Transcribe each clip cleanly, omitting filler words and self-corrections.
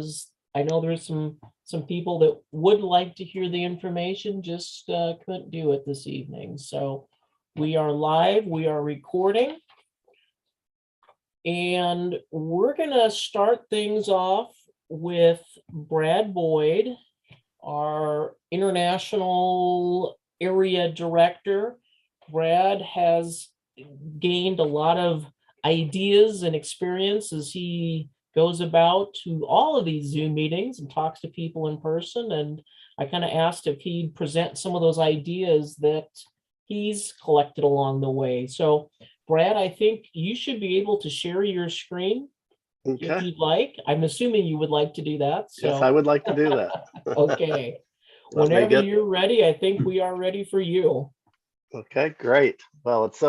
because I know there's some people that would like to hear the information, just couldn't do it this evening. So we are live, we are recording, and we're gonna start things off with Brad Boyd, our international area director. Brad has gained a lot of ideas and experience as he goes about to all of these Zoom meetings and talks to people in person. And I kind of asked if he'd present some of those ideas that he's collected along the way. So, Brad, I think you should be able to share your screen if you'd like. I'm assuming you would like to do that. So. Yes, I would like to do that. Okay. Whenever you're ready, I think we are ready for you. Okay, great. Well, it's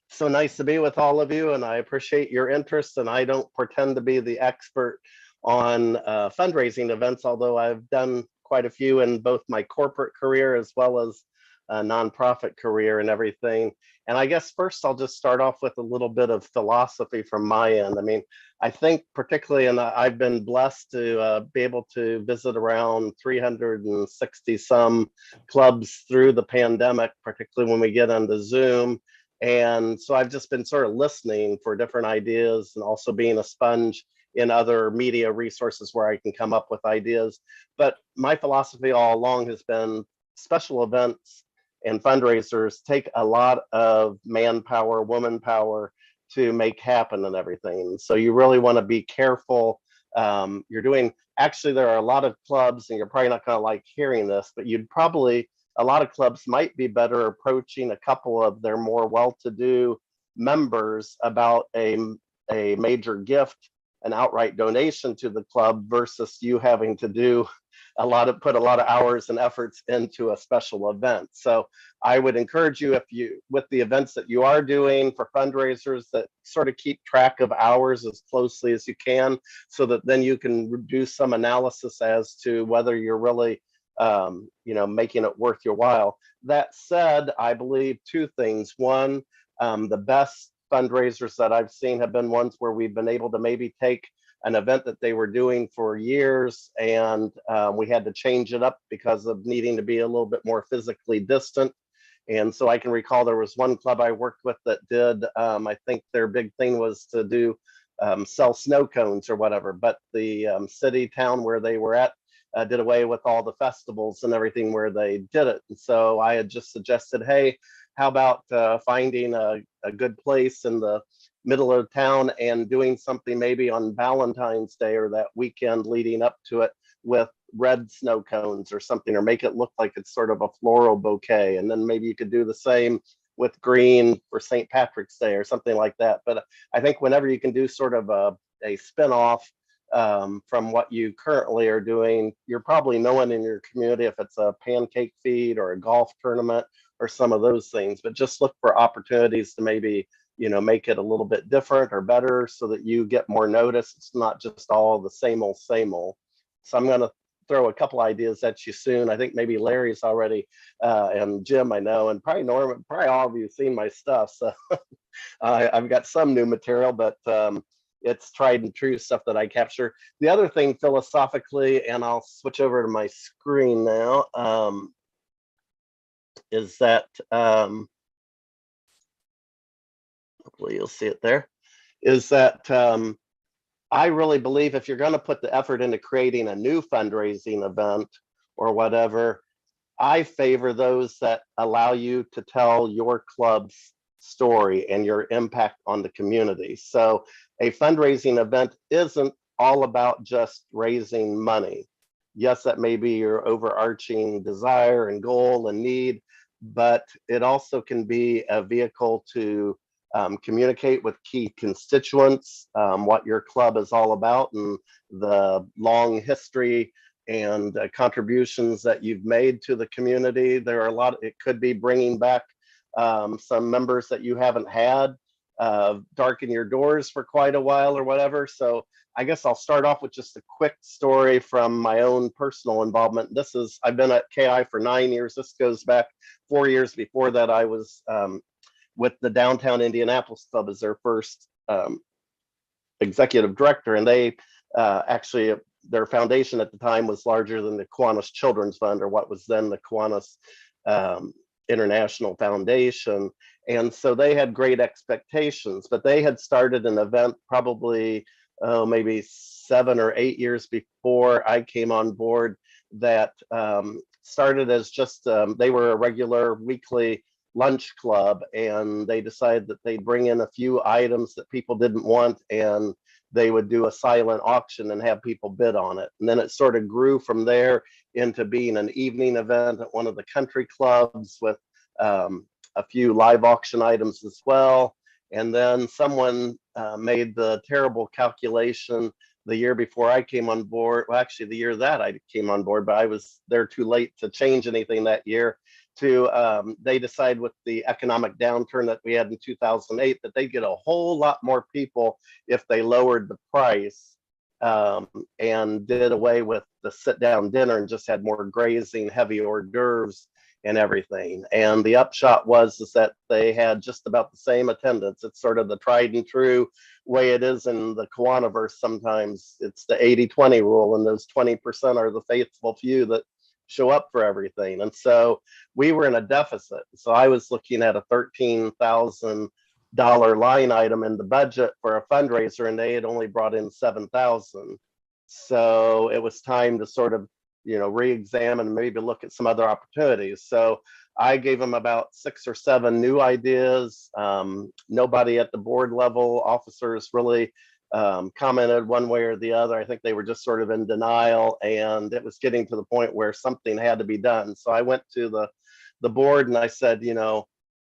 so nice to be with all of you, and I appreciate your interest. And I don't pretend to be the expert on fundraising events, although I've done quite a few in both my corporate career as well as a nonprofit career and everything. And I guess first I'll just start off with a little bit of philosophy from my end. I mean, I think particularly, and I've been blessed to be able to visit around 360 some clubs through the pandemic, particularly when we get onto Zoom. And so I've just been sort of listening for different ideas and also being a sponge in other media resources where I can come up with ideas. But my philosophy all along has been special events and fundraisers take a lot of manpower, woman power to make happen and everything. So you really want to be careful. Actually, there are a lot of clubs, and you're probably not going to like hearing this, but a lot of clubs might be better approaching a couple of their more well-to-do members about a major gift, an outright donation to the club versus you having to put a lot of hours and efforts into a special event. So I would encourage you, with the events that you are doing for fundraisers, that sort of keep track of hours as closely as you can, so that then you can do some analysis as to whether you're really making it worth your while. That said, I believe two things. One, the best fundraisers that I've seen have been ones where we've been able to maybe take an event that they were doing for years, and we had to change it up because of needing to be a little bit more physically distant. And so I can recall there was one club I worked with that did, I think their big thing was to sell snow cones or whatever, but the city town where they were at did away with all the festivals and everything where they did it. And so I had just suggested, hey, how about finding a good place in the middle of town and doing something maybe on Valentine's Day or that weekend leading up to it with red snow cones or something, or make it look like it's sort of a floral bouquet. And then maybe you could do the same with green for St. Patrick's Day or something like that. But I think whenever you can do sort of a spin-off from what you currently are doing, you're probably knowing in your community if it's a pancake feed or a golf tournament or some of those things. But just look for opportunities to maybe make it a little bit different or better so that you get more notice. It's not just all the same old. So I'm going to throw a couple ideas at you soon. I think maybe Larry's already, and Jim, I know, and probably Norman, probably all of you have seen my stuff. So I've got some new material, but it's tried and true stuff that I capture. The other thing philosophically, and I'll switch over to my screen now, is that, hopefully you'll see it there, is that I really believe if you're going to put the effort into creating a new fundraising event or whatever, I favor those that allow you to tell your club's story and your impact on the community. So a fundraising event isn't all about just raising money. Yes, that may be your overarching desire and goal and need, but it also can be a vehicle to communicate with key constituents, what your club is all about and the long history and contributions that you've made to the community. There are it could be bringing back some members that you haven't had, darken your doors for quite a while or whatever. So I guess I'll start off with just a quick story from my own personal involvement. I've been at KI for 9 years. This goes back 4 years before that. I was with the Downtown Indianapolis Club as their first executive director, and they actually their foundation at the time was larger than the Kiwanis Children's Fund, or what was then the Kiwanis International Foundation. And so they had great expectations, but they had started an event probably maybe 7 or 8 years before I came on board that started as just, they were a regular weekly lunch club, and they decided that they'd bring in a few items that people didn't want, and they would do a silent auction and have people bid on it. And then it sort of grew from there into being an evening event at one of the country clubs with a few live auction items as well. And then someone made the terrible calculation the year before I came on board. Well, actually, the year that I came on board, but I was there too late to change anything that year. They decided with the economic downturn that we had in 2008 that they'd get a whole lot more people if they lowered the price and did away with the sit down dinner and just had more grazing, heavy hors d'oeuvres and everything. And the upshot was is that they had just about the same attendance. It's sort of the tried and true way it is in the Kiwaniverse. Sometimes it's the 80-20 rule, and those 20% are the faithful few that show up for everything. And so we were in a deficit. So I was looking at a $13,000 line item in the budget for a fundraiser, and they had only brought in 7,000. So it was time to sort of, re-examine, maybe look at some other opportunities. So I gave them about 6 or 7 new ideas. Nobody at the board level, officers really commented one way or the other. I think they were just sort of in denial, and it was getting to the point where something had to be done. So I went to the board and I said,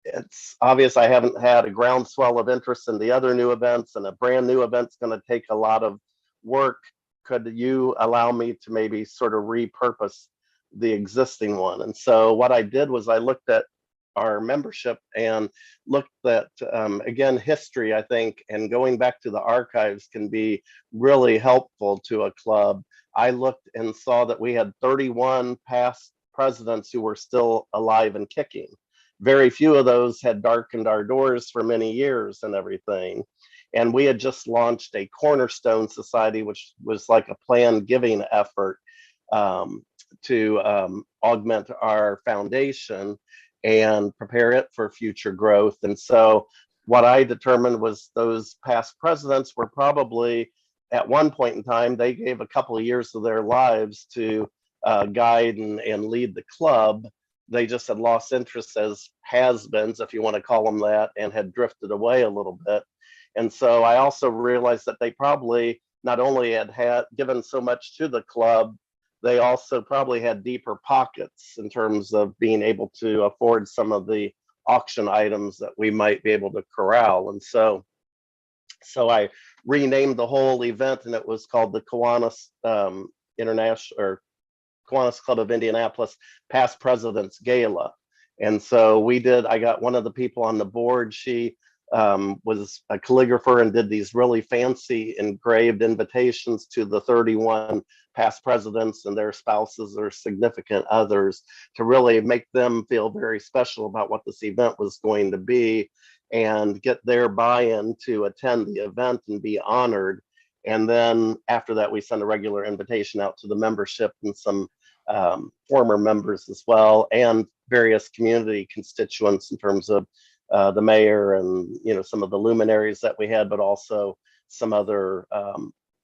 it's obvious I haven't had a groundswell of interest in the other new events, and a brand new event's going to take a lot of work. Could you allow me to maybe sort of repurpose the existing one? And so what I did was I looked at our membership and looked at, again, history, I think, and going back to the archives can be really helpful to a club. I looked and saw that we had 31 past presidents who were still alive and kicking. Very few of those had darkened our doors for many years and everything. And we had just launched a Cornerstone Society, which was like a planned giving effort to augment our foundation and prepare it for future growth. And so what I determined was those past presidents were probably, at one point in time, they gave a couple of years of their lives to guide and lead the club. They just had lost interest as has-beens, if you want to call them that, and had drifted away a little bit. And so I also realized that they probably not only had given so much to the club, they also probably had deeper pockets in terms of being able to afford some of the auction items that we might be able to corral. And so I renamed the whole event, and it was called the Kiwanis International, or Kiwanis Club of Indianapolis Past Presidents Gala. And so I got one of the people on the board. She was a calligrapher and did these really fancy engraved invitations to the 31 past presidents and their spouses or significant others to really make them feel very special about what this event was going to be and get their buy-in to attend the event and be honored. And then after that, we sent a regular invitation out to the membership and some former members as well, and various community constituents in terms of the mayor and some of the luminaries that we had, but also some other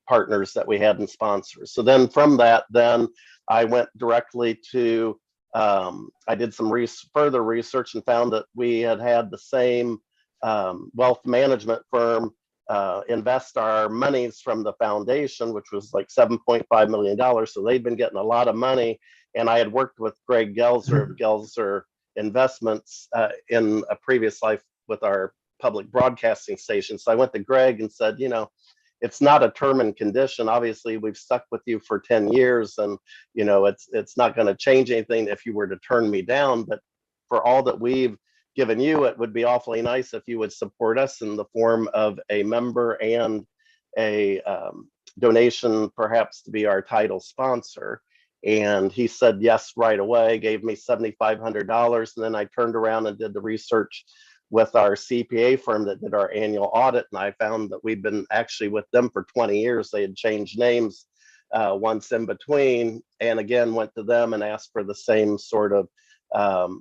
partners that we had and sponsors. So then from that, then I went directly to, I did some further research and found that we had the same wealth management firm invest our monies from the foundation, which was like $7.5 million. So they'd been getting a lot of money. And I had worked with Greg Gelser of Gelser Investments in a previous life with our public broadcasting station. So I went to Greg and said, it's not a term and condition. Obviously, we've stuck with you for 10 years and, it's not going to change anything if you were to turn me down. But for all that we've given you, it would be awfully nice if you would support us in the form of a member and a donation, perhaps to be our title sponsor. And he said yes right away, gave me $7,500. And then I turned around and did the research with our CPA firm that did our annual audit, and I found that we've been actually with them for 20 years. They had changed names once in between, and again went to them and asked for the same sort of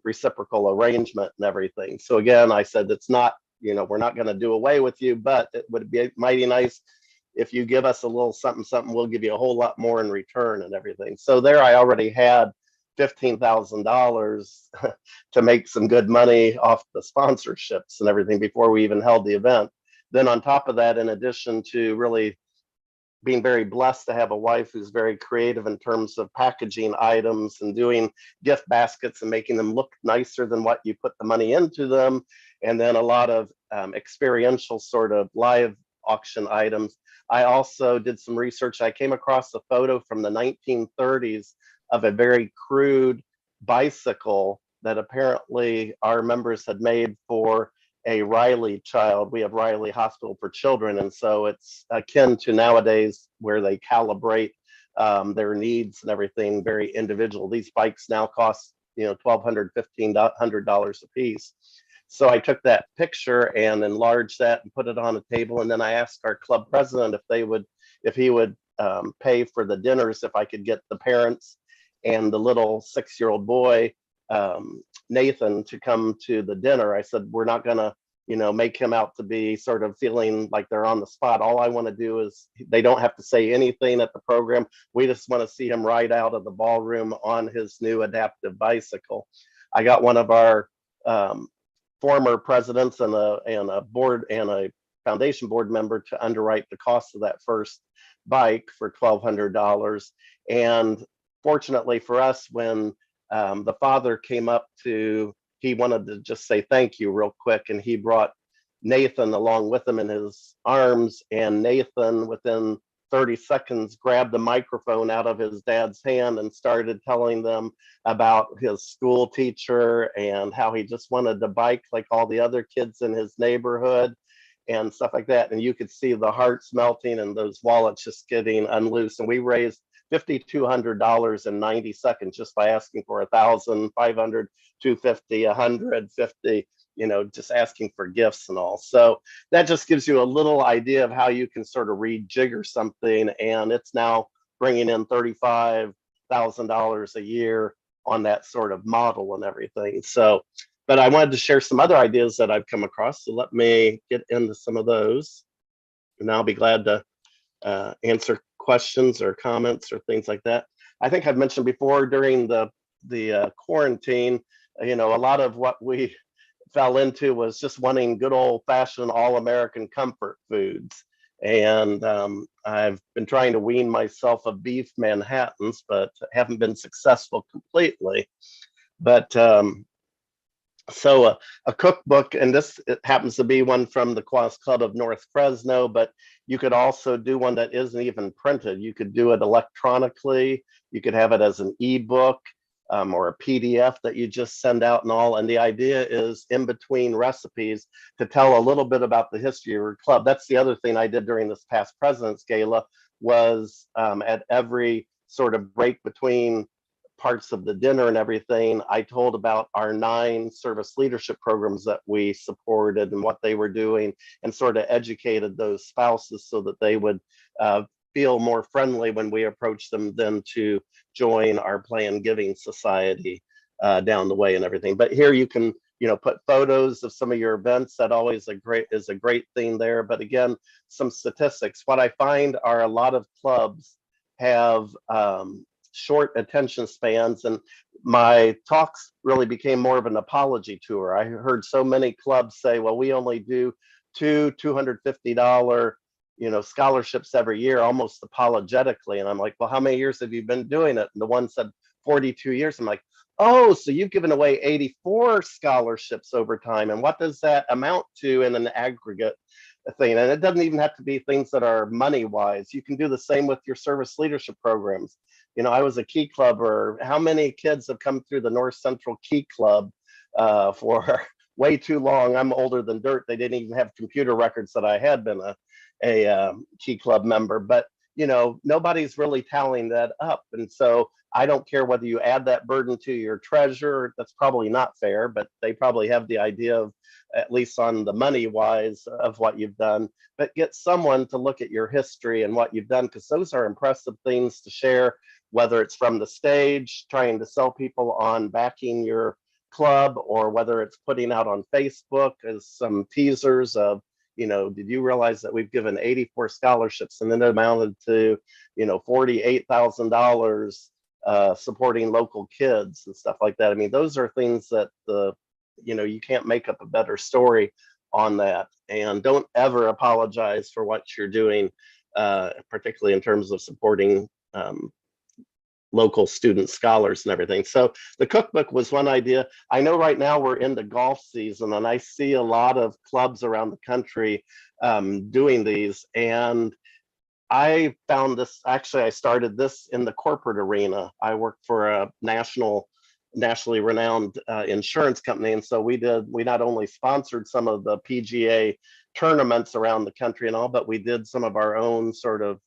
reciprocal arrangement and everything. So again, I said, it's not, we're not going to do away with you, but it would be mighty nice if you give us a little something, we'll give you a whole lot more in return and everything. So there I already had $15,000 to make some good money off the sponsorships and everything before we even held the event. Then on top of that, in addition to really being very blessed to have a wife who's very creative in terms of packaging items and doing gift baskets and making them look nicer than what you put the money into them, and then a lot of experiential sort of live auction items. I also did some research. I came across a photo from the 1930s of a very crude bicycle that apparently our members had made for a Riley child. We have Riley Hospital for Children, and so it's akin to nowadays where they calibrate their needs and everything, very individual. These bikes now cost $1,200, $1,500 a piece. So I took that picture and enlarged that and put it on a table, and then I asked our club president if he would pay for the dinners, if I could get the parents and the little 6-year-old boy Nathan to come to the dinner. I said, we're not gonna make him out to be sort of feeling like they're on the spot. All I want to do is, they don't have to say anything at the program. We just want to see him ride out of the ballroom on his new adaptive bicycle. I got one of our former presidents and a board and a foundation board member to underwrite the cost of that first bike for $1,200. And fortunately for us, when the father came up he wanted to just say thank you real quick, and he brought Nathan along with him in his arms, and Nathan within 30 seconds grabbed the microphone out of his dad's hand and started telling them about his school teacher and how he just wanted to bike like all the other kids in his neighborhood and stuff like that. And you could see the hearts melting and those wallets just getting unloosed. And we raised $5,200 in 90 seconds just by asking for 1,500, 250, 150, just asking for gifts and all. So that just gives you a little idea of how you can sort of rejigger something, and it's now bringing in $35,000 a year on that sort of model and everything. So, but I wanted to share some other ideas that I've come across. So let me get into some of those, and I'll be glad to answer questions or comments or things like that. I think I've mentioned before during the quarantine, a lot of what we fell into was just wanting good old fashioned all American comfort foods. And I've been trying to wean myself of beef Manhattans, but haven't been successful completely. But so a cookbook, and it happens to be one from the Kiwanis Club of North Fresno, but you could also do one that isn't even printed. You could do it electronically. You could have it as an ebook or a PDF that you just send out and all. And the idea is in between recipes to tell a little bit about the history of your club. That's the other thing I did during this past President's Gala was at every sort of break between parts of the dinner and everything, I told about our 9 service leadership programs that we supported and what they were doing, and sort of educated those spouses so that they would feel more friendly when we approach them then to join our Planned Giving Society down the way and everything. But here you can put photos of some of your events. That always is a great thing there. But again, some statistics. What I find are a lot of clubs have short attention spans, and my talks really became more of an apology tour. I heard so many clubs say, well, we only do two $250 scholarships every year, almost apologetically. And I'm like, well, how many years have you been doing it? And the one said 42 years. I'm like, oh, so you've given away 84 scholarships over time. And what does that amount to in an aggregate thing? And it doesn't even have to be things that are money wise. You can do the same with your service leadership programs. I was a key clubber. How many kids have come through the North Central Key Club for way too long? I'm older than dirt. They didn't even have computer records that I had been a key club member. But nobody's really tallying that up. And so I don't care whether you add that burden to your treasurer, that's probably not fair, but they probably have the idea of, at least on the money wise, of what you've done. But get someone to look at your history and what you've done, because those are impressive things to share, whether it's from the stage, trying to sell people on backing your club, or whether it's putting out on Facebook as some teasers of, did you realize that we've given 84 scholarships and then it amounted to, $48,000 supporting local kids and stuff like that. I mean, those are things that you can't make up a better story on that. And don't ever apologize for what you're doing, particularly in terms of supporting local student scholars and everything. So the cookbook was one idea. I know right now we're in the golf season, and I see a lot of clubs around the country doing these. And I found this, actually, I started this in the corporate arena. I worked for a nationally renowned insurance company. And so we not only sponsored some of the PGA tournaments around the country and all, but we did some of our own sort of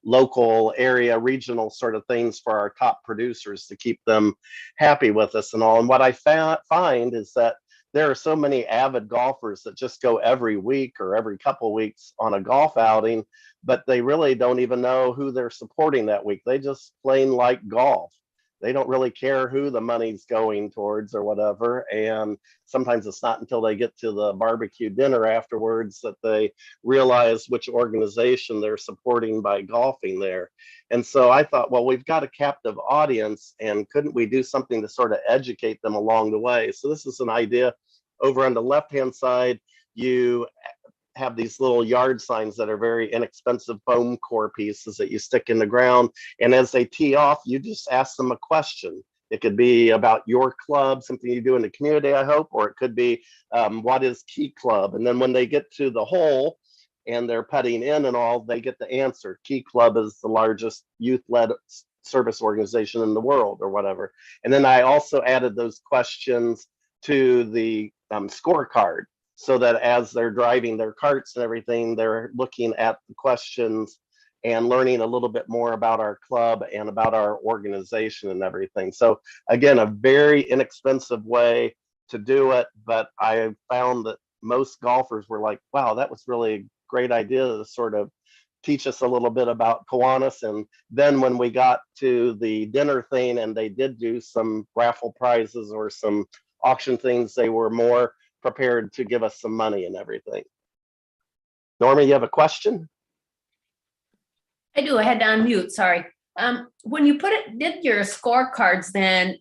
local area, regional sort of things for our top producers to keep them happy with us and all. And what I find is that there are so many avid golfers that just go every week or every couple weeks on a golf outing, but they really don't even know who they're supporting that week. They just plain like golf. They don't really care who the money's going towards or whatever. And sometimes it's not until they get to the barbecue dinner afterwards that they realize which organization they're supporting by golfing there. And so I thought, well, we've got a captive audience, and couldn't we do something to sort of educate them along the way? So this is an idea. Over on the left-hand side, you have these little yard signs that are very inexpensive foam core pieces that you stick in the ground. And as they tee off, you just ask them a question. It could be about your club, something you do in the community, I hope, or it could be, what is Key Club? And then when they get to the hole and they're putting in and all, they get the answer. Key Club is the largest youth-led service organization in the world, or whatever. And then I also added those questions to the scorecard, so that as they're driving their carts and everything, they're looking at the questions and learning a little bit more about our club and about our organization and everything. So again, a very inexpensive way to do it, but I found that most golfers were like, wow, that was really a great idea to sort of teach us a little bit about Kiwanis. And then when we got to the dinner thing and they did do some raffle prizes or some auction things, they were more prepared to give us some money and everything. Norma, you have a question? I do. I had to unmute. Sorry. When you did your scorecards, then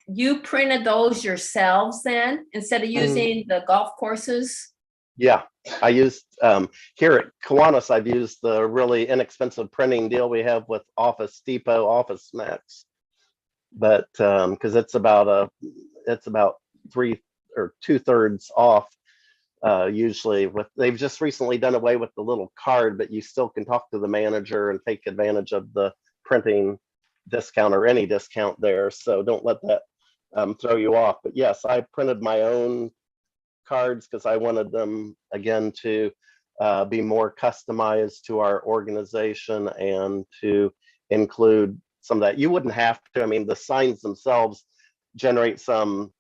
you printed those yourselves then instead of using the golf courses? Yeah, I used here at Kiwanis, I've used the really inexpensive printing deal we have with Office Depot, Office Max, but because it's about 3 or 2/3 off. Usually they've just recently done away with the little card, but you still can talk to the manager and take advantage of the printing discount or any discount there. So don't let that throw you off. But yes, I printed my own cards because I wanted them, again, to be more customized to our organization and to include some of that. You wouldn't have to. I mean, the signs themselves generate some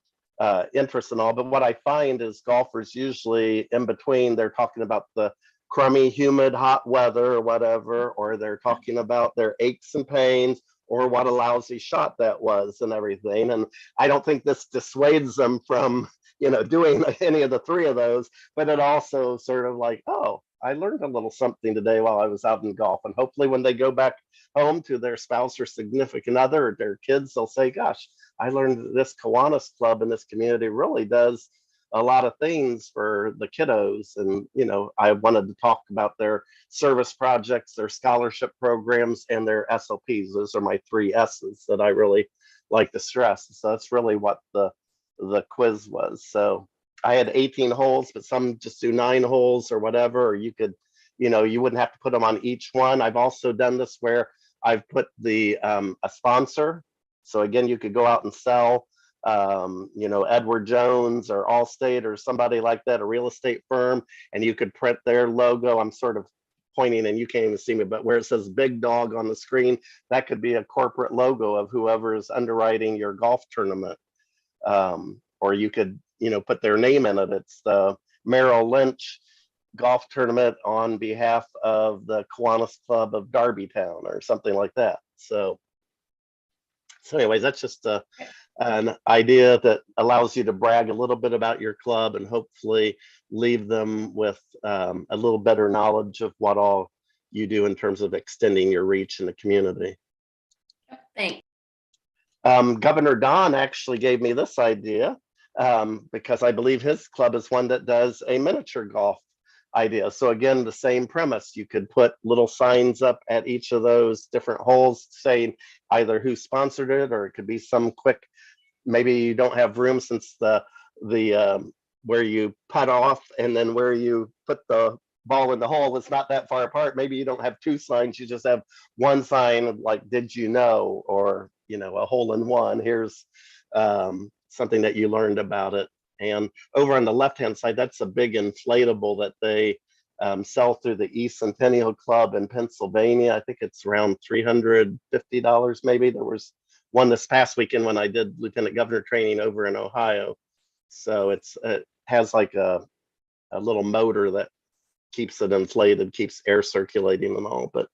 interest and all, but what I find is golfers usually in between, they're talking about the crummy, humid, hot weather or whatever, or they're talking about their aches and pains or what a lousy shot that was and everything. And I don't think this dissuades them from doing any of the three of those, but it also sort of like, oh, I learned a little something today while I was out in golf. And hopefully when they go back home to their spouse or significant other or their kids, they'll say, gosh, I learned that this Kiwanis club in this community really does a lot of things for the kiddos. And, I wanted to talk about their service projects, their scholarship programs, and their SOPs. Those are my 3 S's that I really like to stress. So that's really what the quiz was. So I had 18 holes, but some just do 9 holes or whatever, or you could, you wouldn't have to put them on each one. I've also done this where I've put a sponsor. So again, you could go out and sell, Edward Jones or Allstate or somebody like that, a real estate firm, and you could print their logo. I'm sort of pointing and you can't even see me, but where it says big dog on the screen, that could be a corporate logo of whoever is underwriting your golf tournament. Or you could, put their name in it. It's the Merrill Lynch golf tournament on behalf of the Kiwanis Club of Darbytown or something like that. So anyways, that's just an idea that allows you to brag a little bit about your club and hopefully leave them with a little better knowledge of what all you do in terms of extending your reach in the community. Thanks. Governor Don actually gave me this idea because I believe his club is one that does a miniature golf idea. So again, the same premise. You could put little signs up at each of those different holes saying either who sponsored it, or it could be some quick, maybe you don't have room since the where you putt off and then where you put the ball in the hole is not that far apart. Maybe you don't have two signs, you just have one sign like, did you know, or a hole in one. Here's something that you learned about it. And over on the left-hand side, that's a big inflatable that they sell through the East Centennial Club in Pennsylvania. I think it's around $350 maybe. There was one this past weekend when I did lieutenant governor training over in Ohio. So it has like a little motor that keeps it inflated, keeps air circulating and all. But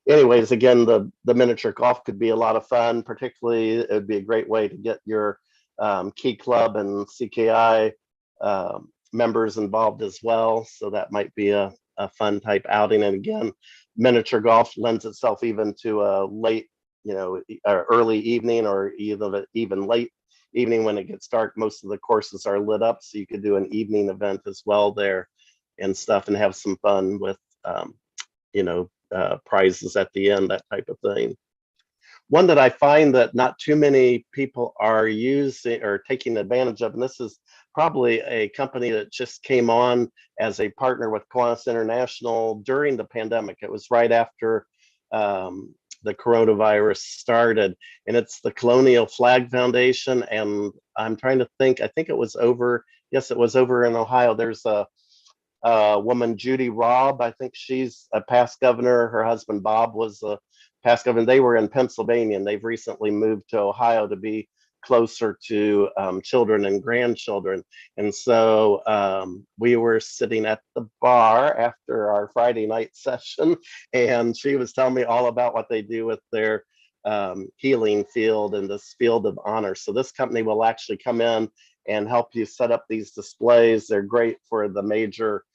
anyways, again, the miniature golf could be a lot of fun. Particularly, it would be a great way to get your Key Club and CKI members involved as well. So that might be a fun type outing. And again, miniature golf lends itself even to a late, early evening, or even late evening when it gets dark. Most of the courses are lit up, so you could do an evening event as well there and stuff, and have some fun with prizes at the end, that type of thing. One that I find that not too many people are using or taking advantage of, and this is probably a company that just came on as a partner with Kiwanis International during the pandemic. It was right after the coronavirus started, and it's the Colonial Flag Foundation. And I'm trying to think, I think it was over, yes, it was over in Ohio. There's a woman, Judy Robb. I think she's a past governor. Her husband, Bob, was a past governor. They were in Pennsylvania, and they've recently moved to Ohio to be closer to children and grandchildren. And so we were sitting at the bar after our Friday night session, and she was telling me all about what they do with their healing field and this field of honor. So this company will actually come in and help you set up these displays. They're great for the major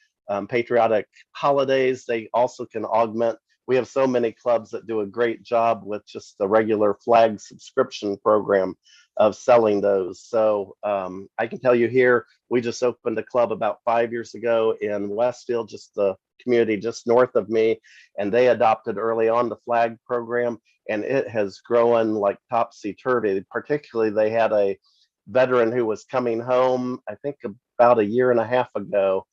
patriotic holidays. They also can augment. We have so many clubs that do a great job with just the regular flag subscription program of selling those. So I can tell you here, we just opened a club about 5 years ago in Westfield, just the community just north of me, and they adopted early on the flag program, and it has grown like topsy-turvy. Particularly, they had a veteran who was coming home, I think about a year and a half ago,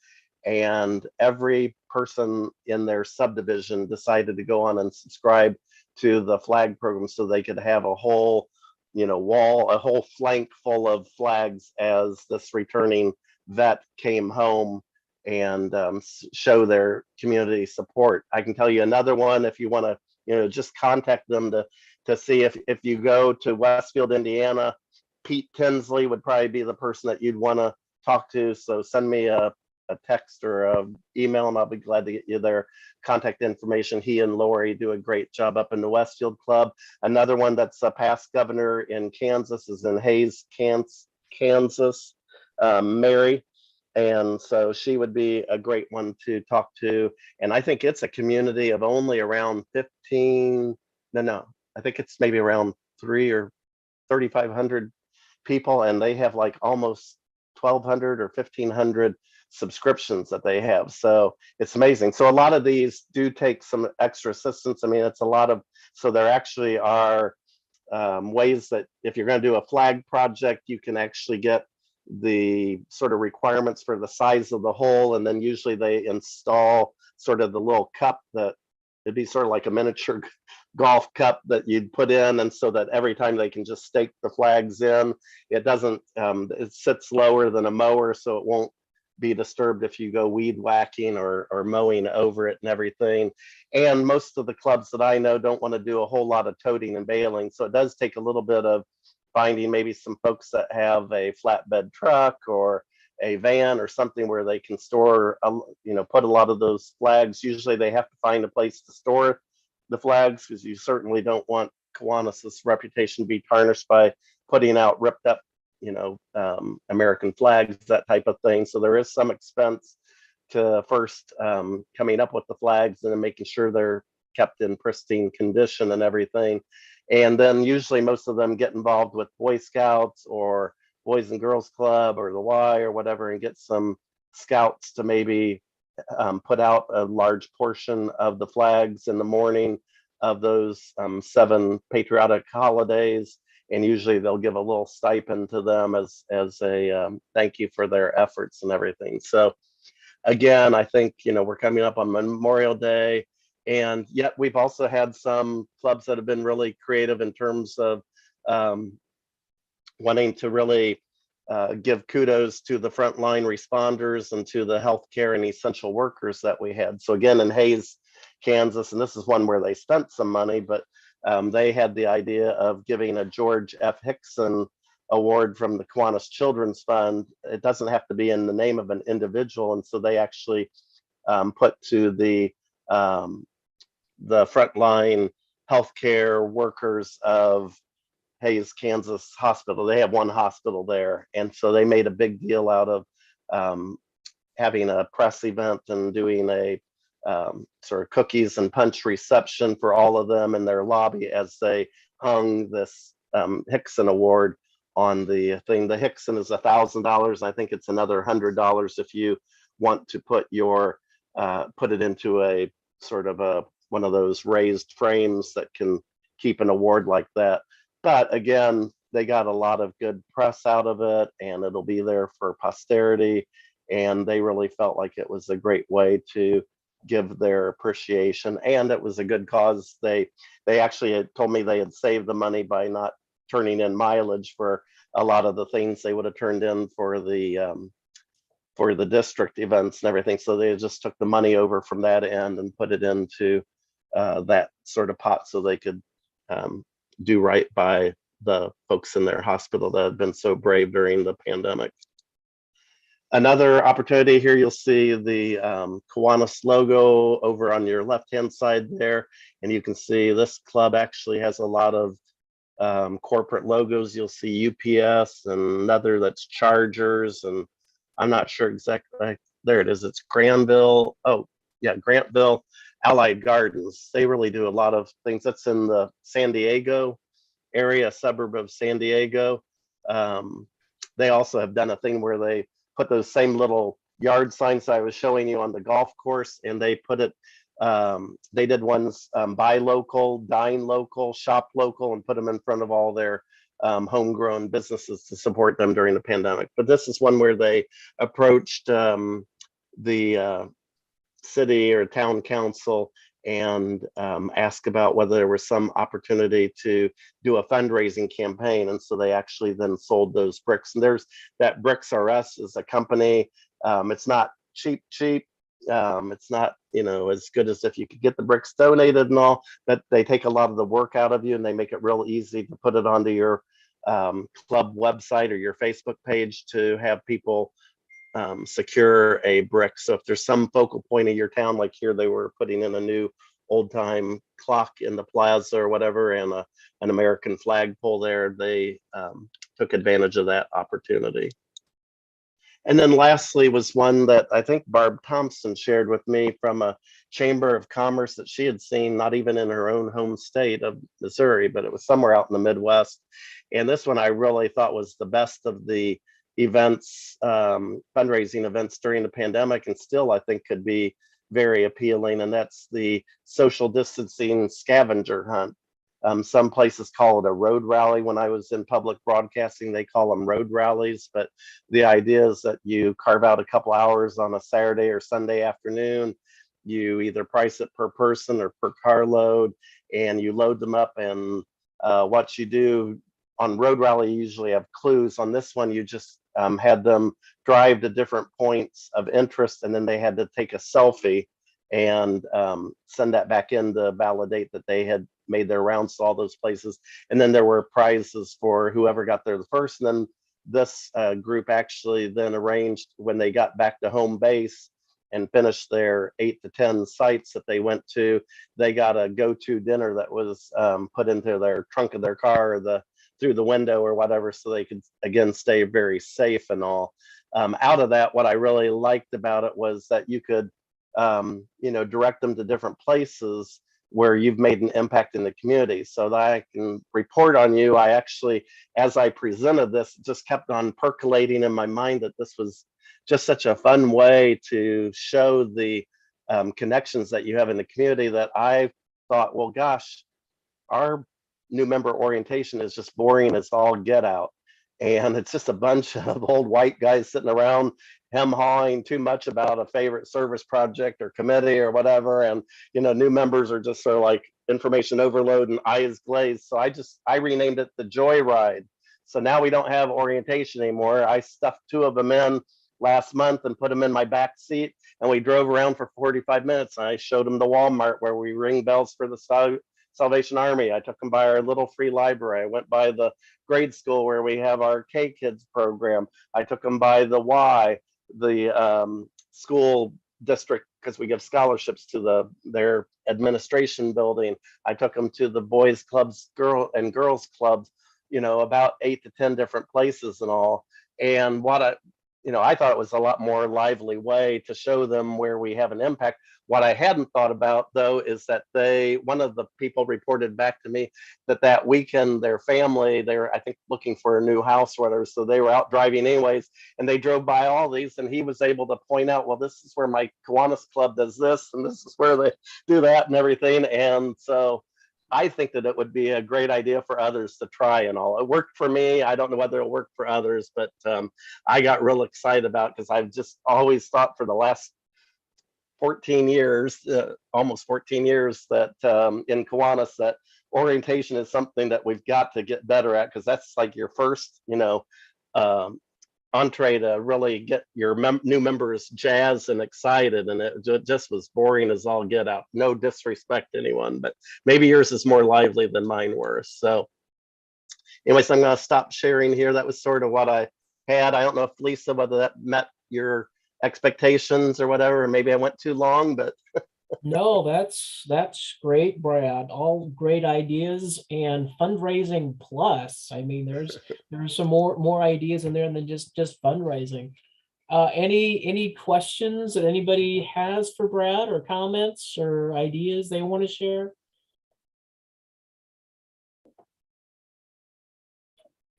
and every person in their subdivision decided to go on and subscribe to the flag program so they could have a whole wall, a whole flank full of flags as this returning vet came home and show their community support. I can tell you another one if you want to just contact them to see if you go to Westfield, Indiana. Pete Tinsley would probably be the person that you'd want to talk to. So send me a text or an email, and I'll be glad to get you their contact information. He and Lori do a great job up in the Westfield Club. Another one that's a past governor in Kansas is in Hayes, Kansas, Mary. And so she would be a great one to talk to. And I think it's a community of only around 15, I think it's maybe around 3,500 people, and they have like almost 1,200 or 1,500 subscriptions that they have. So it's amazing. So a lot of these do take some extra assistance. I mean, it's a lot of, so there actually are ways that if you're going to do a flag project, you can actually get the sort of requirements for the size of the hole, and then usually they install sort of the little cup that it'd be sort of like a miniature golf cup that you'd put in, and so that every time they can just stake the flags in, it doesn't it sits lower than a mower, so it won't be disturbed if you go weed whacking or mowing over it and everything. And most of the clubs that I know don't want to do a whole lot of toting and baling. So it does take a little bit of finding maybe some folks that have a flatbed truck or a van or something where they can store, put a lot of those flags. Usually they have to find a place to store the flags, because you certainly don't want Kiwanis' reputation to be tarnished by putting out ripped up, American flags, that type of thing. So there is some expense to first coming up with the flags and then making sure they're kept in pristine condition and everything. And then usually most of them get involved with Boy Scouts or Boys and Girls Club or the Y or whatever, and get some scouts to maybe put out a large portion of the flags in the morning of those 7 patriotic holidays. And usually they'll give a little stipend to them as a thank you for their efforts and everything. So again, I think, we're coming up on Memorial Day, and yet we've also had some clubs that have been really creative in terms of wanting to really give kudos to the frontline responders and to the healthcare and essential workers that we had. So again, in Hays, Kansas, and this is one where they spent some money, but they had the idea of giving a George F. Hickson award from the Kiwanis Children's Fund. It doesn't have to be in the name of an individual, and so they actually put to the frontline healthcare workers of Hays, Kansas hospital. They have one hospital there, and so they made a big deal out of having a press event and doing a sort of cookies and punch reception for all of them in their lobby as they hung this Hickson Award on the thing. The Hickson is $1,000. I think it's another $100 if you want to put it into a sort of one of those raised frames that can keep an award like that. But again, they got a lot of good press out of it, and it'll be there for posterity. And they really felt like it was a great way to give their appreciation, and it was a good cause. They actually had told me they had saved the money by not turning in mileage for a lot of the things they would have turned in for the district events and everything. So they just took the money over from that end and put it into that sort of pot so they could do right by the folks in their hospital that had been so brave during the pandemic. Another opportunity here, you'll see the Kiwanis logo over on your left-hand side there, and you can see this club actually has a lot of corporate logos. You'll see UPS and another that's Chargers, and I'm not sure exactly. There it is. It's Granville. Oh, yeah, Grantville Allied Gardens. They really do a lot of things. That's in the San Diego area, a suburb of San Diego. They also have done a thing where they put those same little yard signs I was showing you on the golf course, and they put it, they did ones buy local, dine local, shop local, and put them in front of all their homegrown businesses to support them during the pandemic. But this is one where they approached the city or town council and ask about whether there was some opportunity to do a fundraising campaign. And so they actually then sold those bricks. And there's that Bricks R Us is a company. It's not cheap. It's not, as good as if you could get the bricks donated and all, but they take a lot of the work out of you, and they make it real easy to put it onto your club website or your Facebook page to have people secure a brick. So if there's some focal point of your town, like here, they were putting in a new old time clock in the plaza or whatever, and an American flagpole there, they took advantage of that opportunity. And then lastly was one that I think Barb Thompson shared with me from a Chamber of Commerce that she had seen, not even in her own home state of Missouri, but it was somewhere out in the Midwest. And this one I really thought was the best of the events, fundraising events during the pandemic, and still I think could be very appealing. And that's the social distancing scavenger hunt. Some places call it a road rally. When I was in public broadcasting, they call them road rallies. But the idea is that you carve out a couple hours on a Saturday or Sunday afternoon. You either price it per person or per carload, and you load them up. And what you do on road rally, you usually have clues. On this one, you just had them drive to different points of interest, and then they had to take a selfie and send that back in to validate that they had made their rounds to all those places. And then there were prizes for whoever got there the first. And then this group actually then arranged, when they got back to home base and finished their 8 to 10 sites that they went to, they got a go-to dinner that was put into their trunk of their car, or through the window or whatever, so they could again stay very safe and all. Out of that, what I really liked about it was that you could direct them to different places where you've made an impact in the community, so that I can report on you. I actually, as I presented this, just kept on percolating in my mind that this was just such a fun way to show the connections that you have in the community, that I thought, well, gosh, our new member orientation is just boring as all get out. And it's just a bunch of old white guys sitting around hem-hawing too much about a favorite service project or committee or whatever. And, new members are just sort of like information overload and eyes glazed. So I renamed it the Joy Ride. So now we don't have orientation anymore. I stuffed 2 of them in last month and put them in my back seat, and we drove around for 45 minutes. And I showed them the Walmart where we ring bells for the Salvation Army. I took them by our little free library. I went by the grade school where we have our K-Kids program. I took them by the Y, the school district, because we give scholarships to their administration building. I took them to the boys clubs, girls clubs, about 8 to 10 different places and all. And I thought it was a lot more lively way to show them where we have an impact. What I hadn't thought about, though, is that one of the people reported back to me that weekend, their family, they were, I think, looking for a new house or whatever. So they were out driving anyways, and they drove by all these, and he was able to point out, well, this is where my Kiwanis Club does this, and this is where they do that and everything. And so I think that it would be a great idea for others to try and all. It worked for me. I don't know whether it'll work for others, but I got real excited about it, because I've just always thought for the last 14 years, almost 14 years, that in Kiwanis, that orientation is something that we've got to get better at, because that's like your first, entree to really get your new members jazzed and excited. And it just was boring as all get out. No disrespect to anyone, but maybe yours is more lively than mine were. So anyways, I'm going to stop sharing here. That was sort of what I had. I don't know if Lisa, whether that met your expectations or whatever, maybe I went too long, but No, that's great, Brad. All great ideas, and fundraising plus. I mean, there's some more ideas in there than just fundraising. Any questions that anybody has for Brad, or comments or ideas they want to share?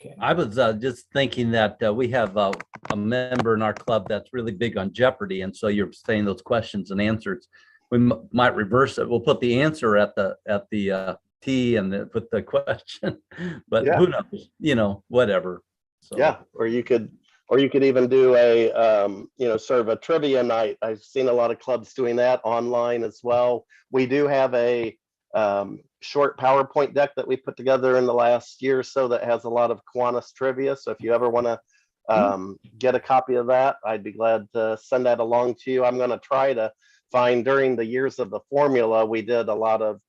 Okay. I was just thinking that we have a member in our club that's really big on Jeopardy, and so you're saying those questions and answers. We might reverse it. We'll put the answer at the T and then put the question, but Yeah. who knows? Whatever. So. Yeah, or you could even do a sort of a trivia night. I've seen a lot of clubs doing that online as well. We do have a short PowerPoint deck that we put together in the last year or so that has a lot of Kiwanis trivia. So if you ever want to get a copy of that, I'd be glad to send that along to you. I'm going to try to find, during the years of the formula, we did a lot of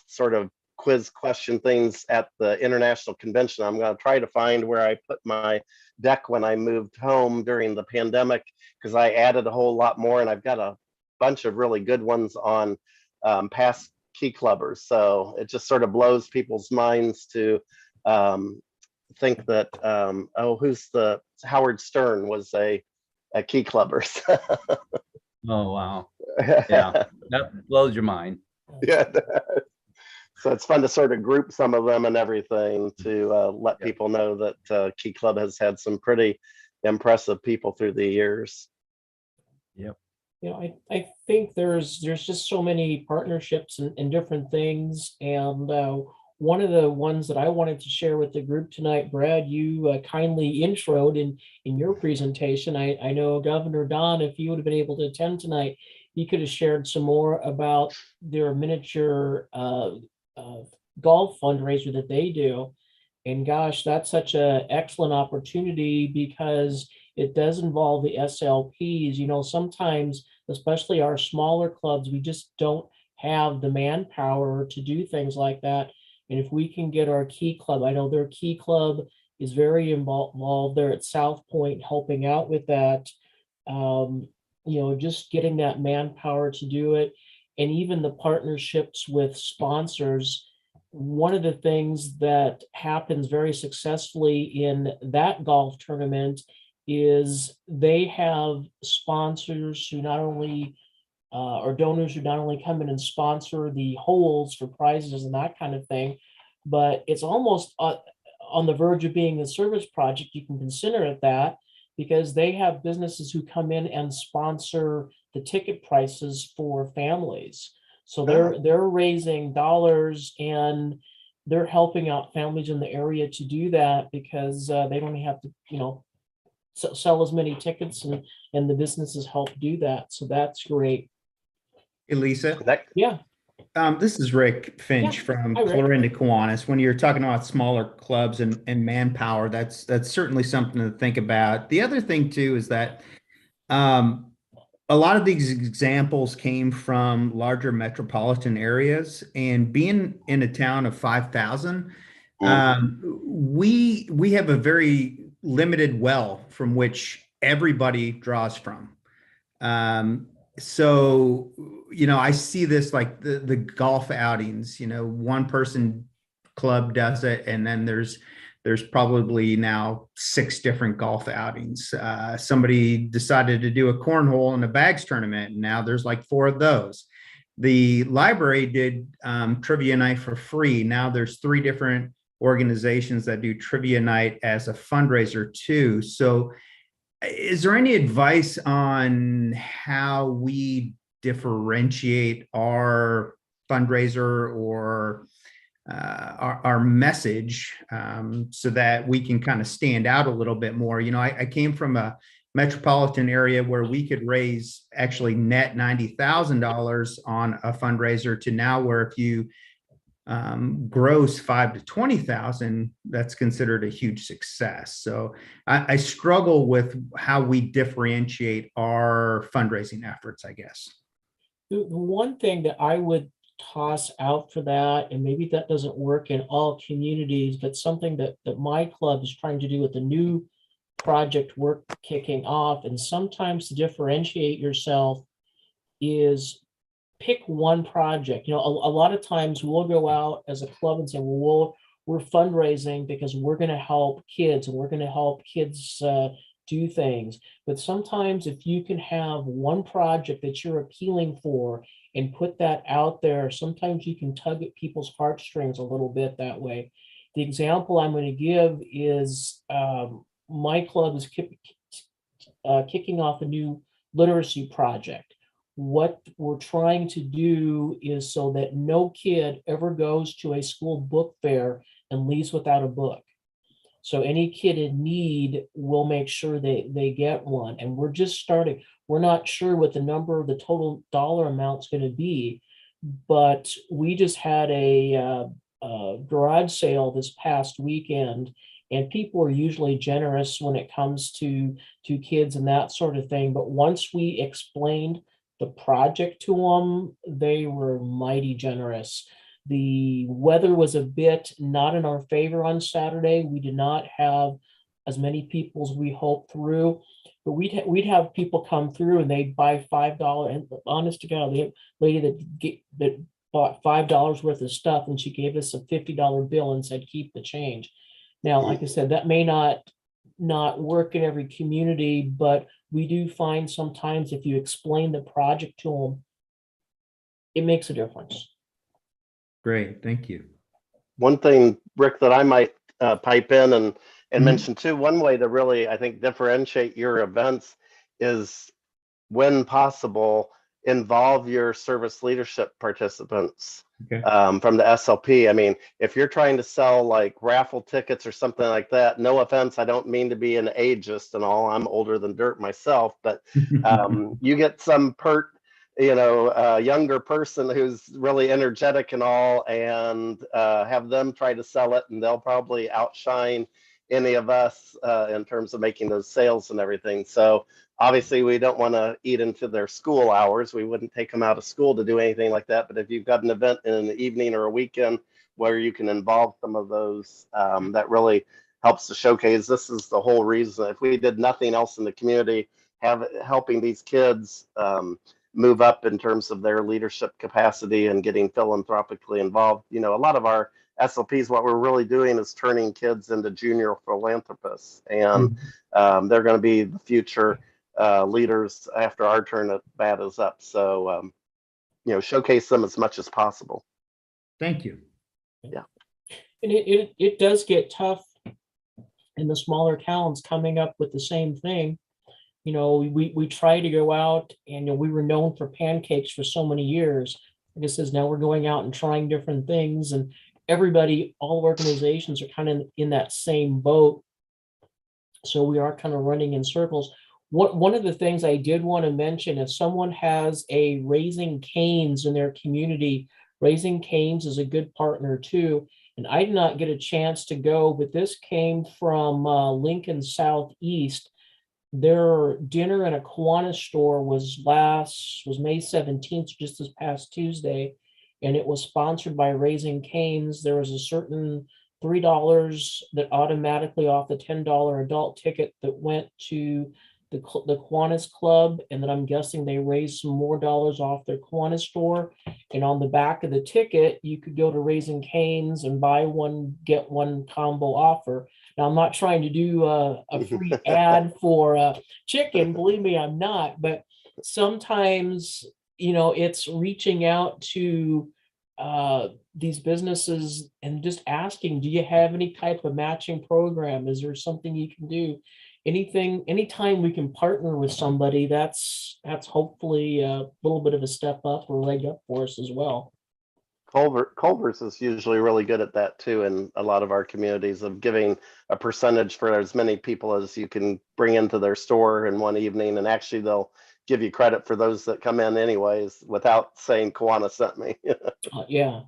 sort of quiz question things at the international convention. I'm going to try to find where I put my deck when I moved home during the pandemic, because I added a whole lot more, and I've got a bunch of really good ones on past key clubbers. So it just sort of blows people's minds to think that who's the Howard Stern was a key clubber. Oh wow! Yeah, that blows your mind. Yeah. So it's fun to sort of group some of them and everything to let people know that Key Club has had some pretty impressive people through the years. Yep. I think there's just so many partnerships and different things. And one of the ones that I wanted to share with the group tonight, Brad, you kindly introed in your presentation. I know Governor Don, if you would have been able to attend tonight, he could have shared some more about their miniature golf fundraiser that they do. And gosh, that's such a excellent opportunity because it does involve the SLPs. You know, sometimes, especially our smaller clubs, we just don't have the manpower to do things like that. And if we can get our key club, I know their key club is very involved there at South Point, helping out with that. You know, just getting that manpower to do it, and even the partnerships with sponsors. One of the things that happens very successfully in that golf tournament is they have sponsors who not only or donors who not only come in and sponsor the holes for prizes and that kind of thing, but it's almost on the verge of being a service project. You can consider it that, because they have businesses who come in and sponsor the ticket prices for families. So they're raising dollars and they're helping out families in the area to do that, because they don't have to, you know, sell as many tickets, and the businesses help do that. So that's great. Hey, Lisa, Yeah. this is Rick Finch Yeah. from Hi, Rick. Clorinda, Kiwanis. When you're talking about smaller clubs and manpower, that's certainly something to think about. The other thing too is that a lot of these examples came from larger metropolitan areas, and being in a town of 5,000, we have a very limited well from which everybody draws from. So, you know, I see this like the golf outings, you know, one person club does it, and then there's probably now 6 different golf outings. Somebody decided to do a cornhole and a bags tournament, and now there's like 4 of those. The library did trivia night for free. Now there's 3 different organizations that do trivia night as a fundraiser too. So is there any advice on how we differentiate our fundraiser or our message so that we can kind of stand out a little bit more? You know, I came from a metropolitan area where we could raise actually net $90,000 on a fundraiser, to now where if you gross 5 to 20,000, that's considered a huge success. So I struggle with how we differentiate our fundraising efforts, I guess. The one thing that I would toss out for that, and maybe that doesn't work in all communities, but something that my club is trying to do with the new project we're kicking off, and sometimes to differentiate yourself, is pick one project. You know, a lot of times we'll go out as a club and say, well, we're fundraising because we're going to help kids, and we're going to help kids do things. But sometimes if you can have one project that you're appealing for and put that out there, sometimes you can tug at people's heartstrings a little bit that way. The example I'm going to give is my club is kicking off a new literacy project. What we're trying to do is so that no kid ever goes to a school book fair and leaves without a book. So any kid in need, we'll make sure they get one. And we're just starting. We're not sure what the total dollar amount is going to be, but we just had a garage sale this past weekend, and people are usually generous when it comes to kids and that sort of thing. But once we explained the project to them, they were mighty generous. The weather was a bit not in our favor on Saturday. We did not have as many people as we hoped through, but we'd have people come through and they'd buy $5. And honest to God, the lady that bought $5 worth of stuff, and she gave us a $50 bill and said, keep the change. Now, like I said, that may not work in every community, but we do find sometimes if you explain the project to them, it makes a difference. Great, thank you. One thing, Rick, that I might pipe in and mention too, one way to really, I think, differentiate your events is, when possible, involve your service leadership participants. Okay. From the SLP. I mean, if you're trying to sell like raffle tickets or something like that, no offense, I don't mean to be an ageist and all, I'm older than dirt myself, but you get some pert a younger person who's really energetic and all, and have them try to sell it, and they'll probably outshine any of us in terms of making those sales and everything. So obviously we don't want to eat into their school hours. We wouldn't take them out of school to do anything like that. But if you've got an event in the evening or a weekend where you can involve some of those, that really helps to showcase. This is the whole reason. If we did nothing else in the community, helping these kids move up in terms of their leadership capacity and getting philanthropically involved. A lot of our SLPs, what we're really doing is turning kids into junior philanthropists, and they're going to be the future leaders after our turn at bat is up. So, showcase them as much as possible. Thank you. Yeah. And it does get tough in the smaller towns coming up with the same thing. We try to go out, and we were known for pancakes for so many years. I guess now we're going out and trying different things, and all organizations are kind of in that same boat. So we are kind of running in circles. One of the things I did want to mention, if someone has a Raising Cane's in their community, Raising Cane's is a good partner too. And I did not get a chance to go, but this came from Lincoln Southeast. Their dinner in a Kiwanis store was May 17th, just this past Tuesday, and it was sponsored by Raising Cane's. There was a certain $3 that automatically off the $10 adult ticket that went to the Kiwanis Club, and then I'm guessing they raised some more dollars off their Kiwanis store. And on the back of the ticket, you could go to Raising Cane's and buy one, get one combo offer. Now, I'm not trying to do a free ad for chicken, believe me, I'm not, but sometimes, it's reaching out to these businesses and just asking, do you have any type of matching program? Is there something you can do? Anytime we can partner with somebody, that's hopefully a little bit of a step up or leg up for us as well. Culver's is usually really good at that too, in a lot of our communities, of giving a percentage for as many people as you can bring into their store in one evening, and actually they'll give you credit for those that come in anyways without saying Kiwanis sent me. Yeah.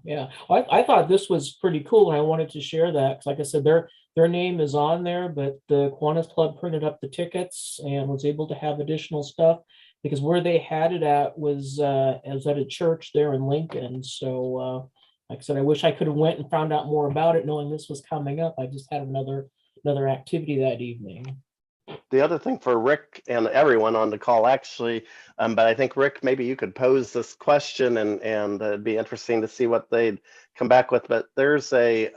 Well, I thought this was pretty cool, and I wanted to share that because, like I said, their name is on there, but the Kiwanis Club printed up the tickets and was able to have additional stuff, because where they had it at was at a church there in Lincoln. So like I said, I wish I could have went and found out more about it, knowing this was coming up. I just had another activity that evening. The other thing for Rick and everyone on the call, actually, but I think Rick, maybe you could pose this question, and it'd be interesting to see what they'd come back with. But there's a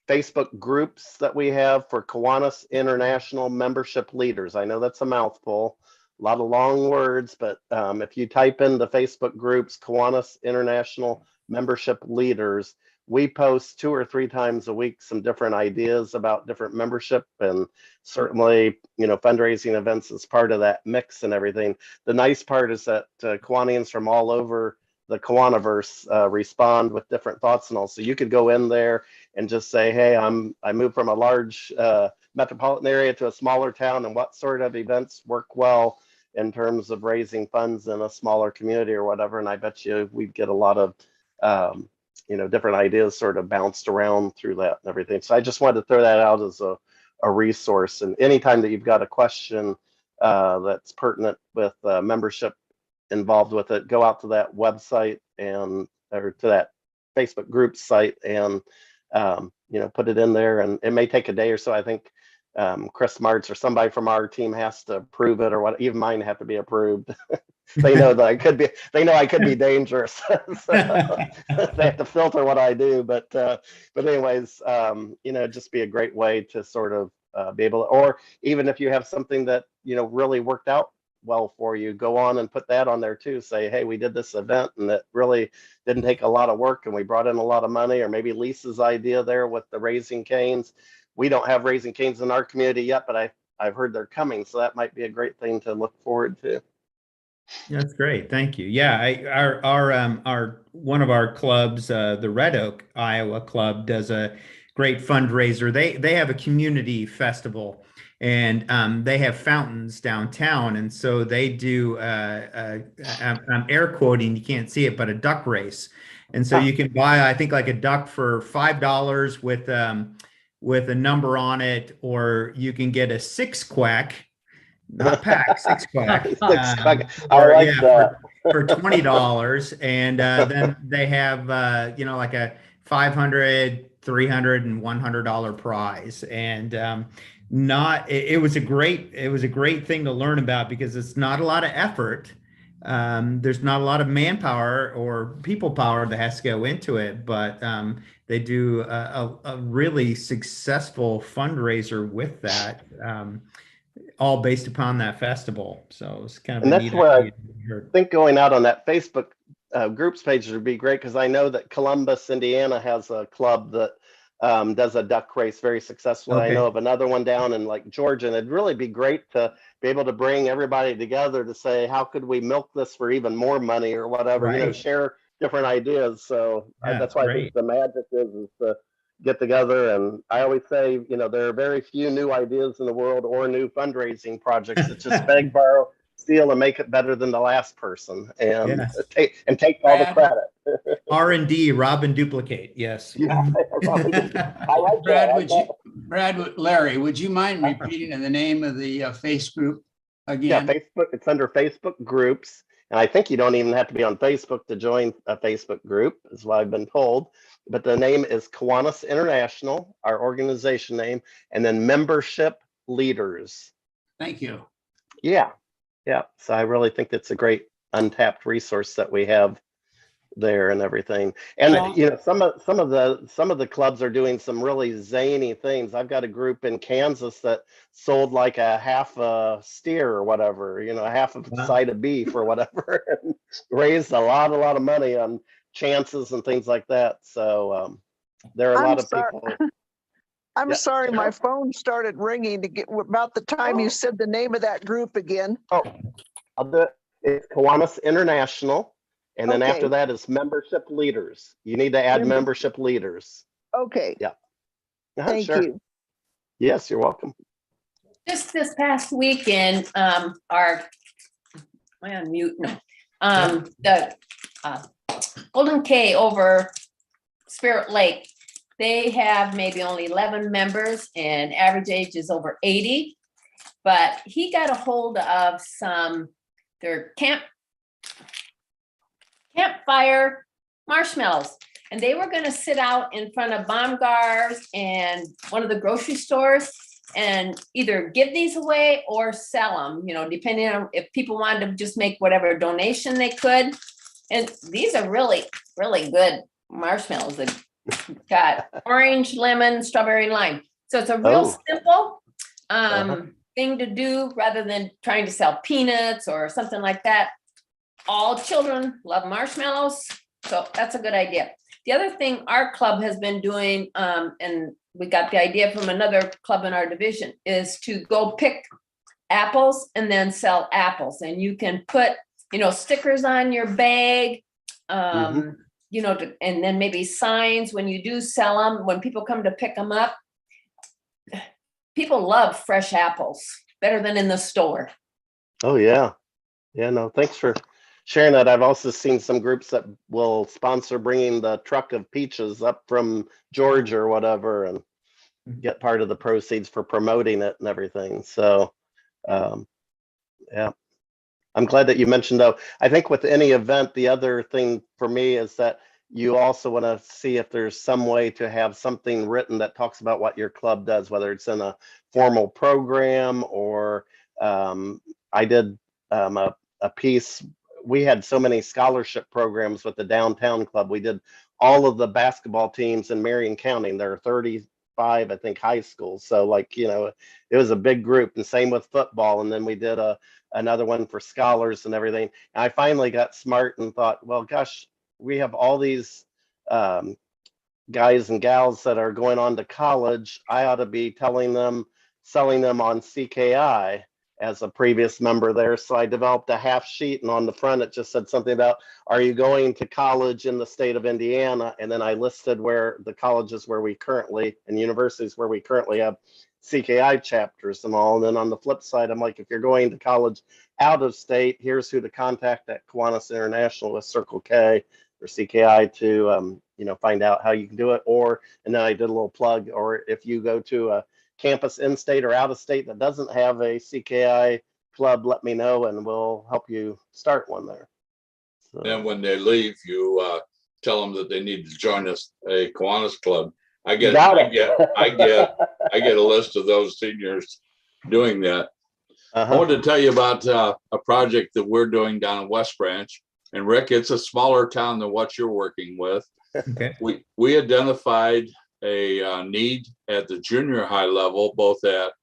Facebook groups that we have for Kiwanis International Membership Leaders. I know that's a mouthful, a lot of long words, but if you type in the Facebook groups, Kiwanis International Membership Leaders, we post 2 or 3 times a week some different ideas about different membership, and certainly, fundraising events is part of that mix and everything. The nice part is that Kiwanians from all over the Kiwaniverse respond with different thoughts and all. So you could go in there and just say, hey, I moved from a large metropolitan area to a smaller town, and what sort of events work well in terms of raising funds in a smaller community or whatever. And I bet you we'd get a lot of different ideas sort of bounced around through that and everything. So I just wanted to throw that out as a resource. And anytime that you've got a question that's pertinent with membership involved with it, go out to that website or to that Facebook group site and put it in there. And it may take a day or so. I think Chris Martz or somebody from our team has to approve it, or what. Even mine have to be approved. They know that I could be dangerous. So they have to filter what I do. But anyways, just be a great way to sort of be able to, or even if you have something that, really worked out well for you, go on and put that on there too. Say, hey, we did this event and it really didn't take a lot of work and we brought in a lot of money. Or maybe Lisa's idea there with the Raising Cane's. We don't have Raising Cane's in our community yet, but I've heard they're coming. So that might be a great thing to look forward to. That's great. Thank you. Yeah, our one of our clubs, the Red Oak, Iowa club, does a great fundraiser. They have a community festival, and they have fountains downtown, and so they do. I'm air quoting, you can't see it, but a duck race, and so you can buy, I think, like a duck for $5 with a number on it, or you can get a six quack, not pack, six quack. Six quack. I like that. For $20. And then they have, you know, like a $500, $300, and $100 prize. And it was a great thing to learn about, because it's not a lot of effort. There's not a lot of manpower or people power that has to go into it, but they do a really successful fundraiser with that, all based upon that festival. So it's kind of And a that's neat where idea. I think going out on that Facebook groups page would be great, because I know that Columbus, Indiana has a club that does a duck race very successfully. I Okay. know of another one down in like Georgia, and it'd really be great to be able to bring everybody together to say, how could we milk this for even more money or whatever, you know, Right. share different ideas. So Yeah, that's why I think great. the magic is to get together. And I always say, you know, there are very few new ideas in the world or new fundraising projects. It's just beg, borrow, steal, and make it better than the last person, and Yes. take all the credit. R&D, rob and duplicate. Yes. Yeah, I like Brad, that. Larry, would you mind repeating the name of the face group Yeah, again? Facebook. It's under Facebook groups, and I think you don't even have to be on Facebook to join a Facebook group, is what I've been told. But the name is Kiwanis International, our organization name, and then membership leaders. Thank you. Yeah, yeah. So I really think that's a great untapped resource that we have there and everything. And John? you know, some of the clubs are doing some really zany things. I've got a group in Kansas that sold like a half a steer or whatever, you know, a half of a Wow. side of beef or whatever, and raised a lot of money on chances and things like that. So there are a lot of people. I'm Yeah, sorry, Sarah? my phone started ringing to get about the time you said the name of that group again. Oh, I'll do it. It's Kiwanis International. And then after Okay. that is membership leaders. You need to add membership leaders. Okay, Yeah. thank Sure. you. Yes, you're welcome. Just this past weekend, am I on mute? No. The Golden K over Spirit Lake, they have maybe only 11 members and average age is over 80. But he got a hold of their campfire marshmallows. And they were going to sit out in front of Baumgart's and one of the grocery stores and either give these away or sell them, you know, depending on if people wanted to just make whatever donation they could. And these are really, really good marshmallows. They've got orange, lemon, strawberry, and lime. So it's a real simple thing to do rather than trying to sell peanuts or something like that. All children love marshmallows, so that's a good idea. The other thing our club has been doing, and we got the idea from another club in our division, is to go pick apples and then sell apples. And you can put, you know, stickers on your bag, you know, and then maybe signs when you do sell them, when people come to pick them up. People love fresh apples, better than in the store. Oh, yeah. Yeah, no, thanks for sharing that. I've also seen some groups that will sponsor bringing the truck of peaches up from Georgia or whatever and get part of the proceeds for promoting it and everything. So, yeah, I'm glad that you mentioned, though. I think with any event, the other thing for me is that you also want to see if there's some way to have something written that talks about what your club does, whether it's in a formal program or I did a piece. We had so many scholarship programs with the downtown club. We did all of the basketball teams in Marion County, and there are 35, I think, high schools. So like, you know, it was a big group, and same with football. And then we did another one for scholars and everything. And I finally got smart and thought, well, gosh, we have all these guys and gals that are going on to college. I ought to be selling them on CKI as a previous member there. So I developed a half sheet, and on the front it just said something about, are you going to college in the state of Indiana? And then I listed where the colleges where we currently, and universities where we currently have CKI chapters and all. And then on the flip side, I'm like, if you're going to college out of state, here's who to contact at Kiwanis International with Circle K or CKI to, find out how you can do it. And then I did a little plug, or if you go to a campus in state or out of state that doesn't have a CKI club, let me know and we'll help you start one there. So, And when they leave, you tell them that they need to join us, a Kiwanis club. I get a list of those seniors doing that. I wanted to tell you about a project that we're doing down in West Branch. And Rick, it's a smaller town than what you're working with. Okay. We identified a need at the junior high level, both at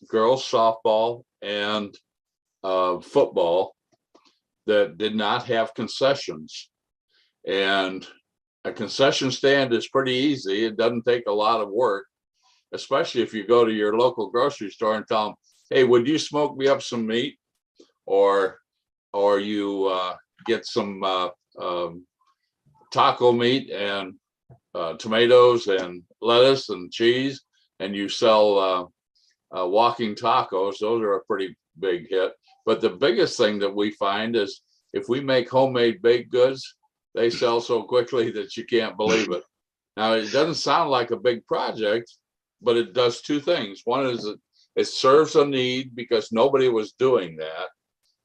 girls softball and football, that did not have concessions. And a concession stand is pretty easy. It doesn't take a lot of work, especially if you go to your local grocery store and tell them, hey, would you smoke me up some meat? Or you get some taco meat and tomatoes and lettuce and cheese, and you sell walking tacos. Those are a pretty big hit. But the biggest thing that we find is if we make homemade baked goods, they sell so quickly that you can't believe it. Now, it doesn't sound like a big project, but it does two things. One is it serves a need because nobody was doing that.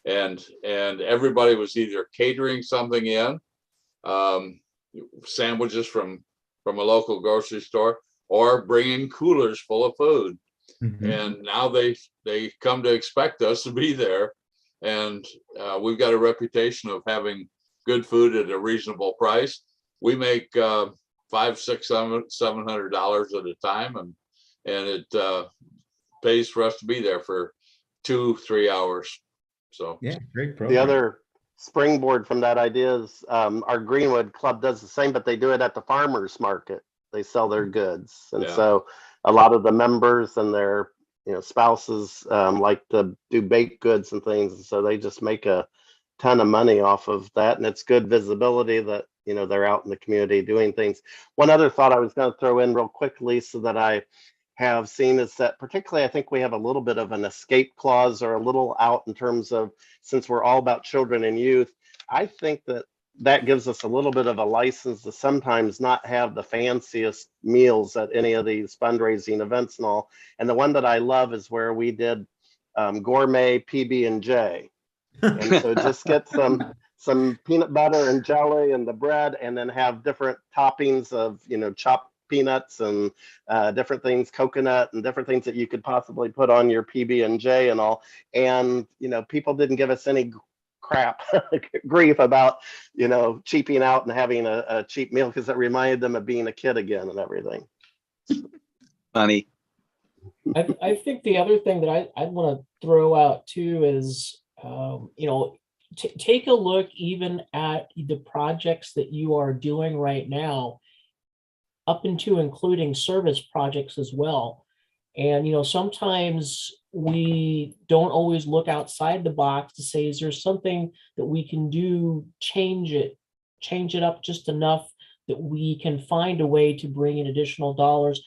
And everybody was either catering something in, sandwiches from a local grocery store, or bringing coolers full of food. Mhm. And now they come to expect us to be there. And we've got a reputation of having good food at a reasonable price. We make $500, $600, $700 at a time, and it pays for us to be there for 2-3 hours. So Yeah, great the program. other springboard from that idea is our Greenwood Club does the same, but they do it at the farmers market. They sell their goods, and Yeah. so a lot of the members and their spouses like to do baked goods and things, and so they just make a ton of money off of that, and it's good visibility that they're out in the community doing things. One other thought I was going to throw in real quickly, so that I have seen, is that particularly I think we have a little bit of an escape clause, or a little out in terms of, since we're all about children and youth, I think that gives us a little bit of a license to sometimes not have the fanciest meals at any of these fundraising events and all. And the one that I love is where we did gourmet PB&J. And so just get some peanut butter and jelly and the bread, and then have different toppings of chopped peanuts and different things, coconut and different things that you could possibly put on your PB&J and all. And people didn't give us any crap grief about cheaping out and having a cheap meal, because it reminded them of being a kid again and everything. Funny. I think the other thing that I'd want to throw out too is, take a look even at the projects that you are doing right now, up into including service projects as well. And, sometimes we don't always look outside the box to say, is there something that we can do, change it up just enough that we can find a way to bring in additional dollars.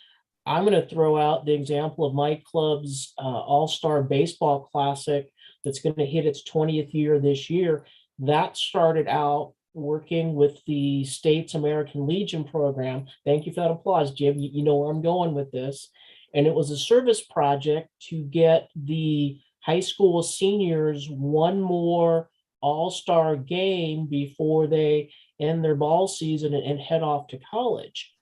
I'm going to throw out the example of my club's All-Star Baseball Classic that's going to hit its 20th year this year. That started out working with the state's American Legion program. Thank you for that applause, Jim. You know where I'm going with this. And it was a service project to get the high school seniors one more all-star game before they end their ball season and head off to college.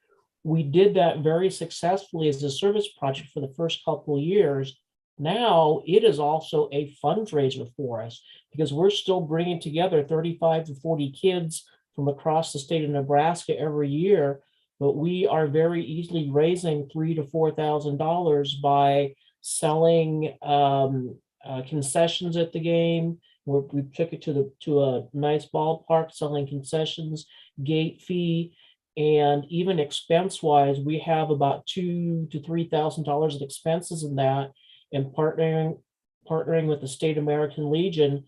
We did that very successfully as a service project for the first couple of years. Now it is also a fundraiser for us, because we're still bringing together 35 to 40 kids from across the state of Nebraska every year, but we are very easily raising $3,000 to $4,000 by selling concessions at the game. We took it to a nice ballpark, selling concessions, gate fee, and even expense-wise, we have about $2,000 to $3,000 of expenses in that, and partnering with the State American Legion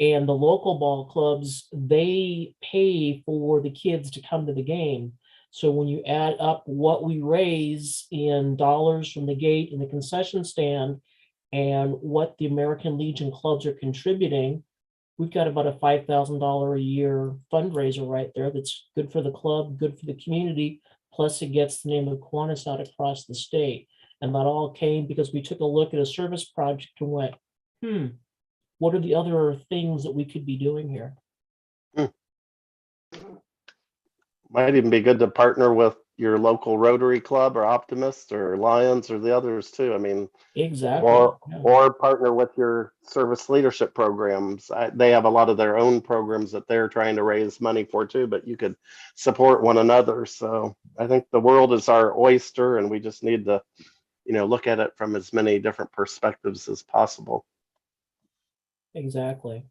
and the local ball clubs, they pay for the kids to come to the game. So when you add up what we raise in dollars from the gate and the concession stand and what the American Legion clubs are contributing, we've got about a $5,000 a year fundraiser right there. That's good for the club, good for the community. Plus it gets the name of Kiwanis out across the state. And that all came because we took a look at a service project and went, what are the other things that we could be doing here? Might even be good to partner with your local Rotary Club or Optimist or Lions or the others too. I mean, Exactly. or partner with your service leadership programs. They have a lot of their own programs that they're trying to raise money for too, but you could support one another. So I think the world is our oyster, and we just need to, look at it from as many different perspectives as possible. Exactly.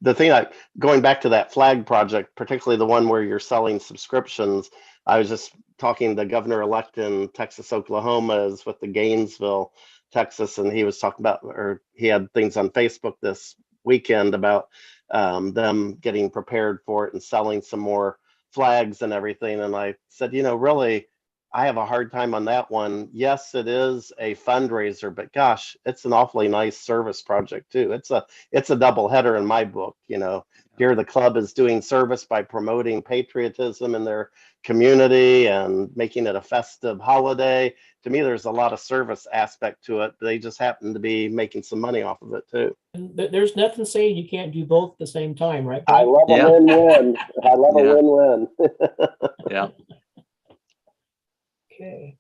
The thing, going back to that flag project, particularly the one where you're selling subscriptions, I was just talking to Governor-elect in Texas, Oklahoma, is with the Gainesville, Texas, and he was talking about, or he had things on Facebook this weekend about them getting prepared for it and selling some more flags and everything. And I said, really, I have a hard time on that one. Yes, it is a fundraiser, but gosh, it's an awfully nice service project too. It's a double header in my book. Here the club is doing service by promoting patriotism in their community and making it a festive holiday. To me, there's a lot of service aspect to it. They just happen to be making some money off of it too. And there's nothing saying you can't do both at the same time, right? I Brad? love a win-win. I love a Yeah. win-win. Yeah. Okay.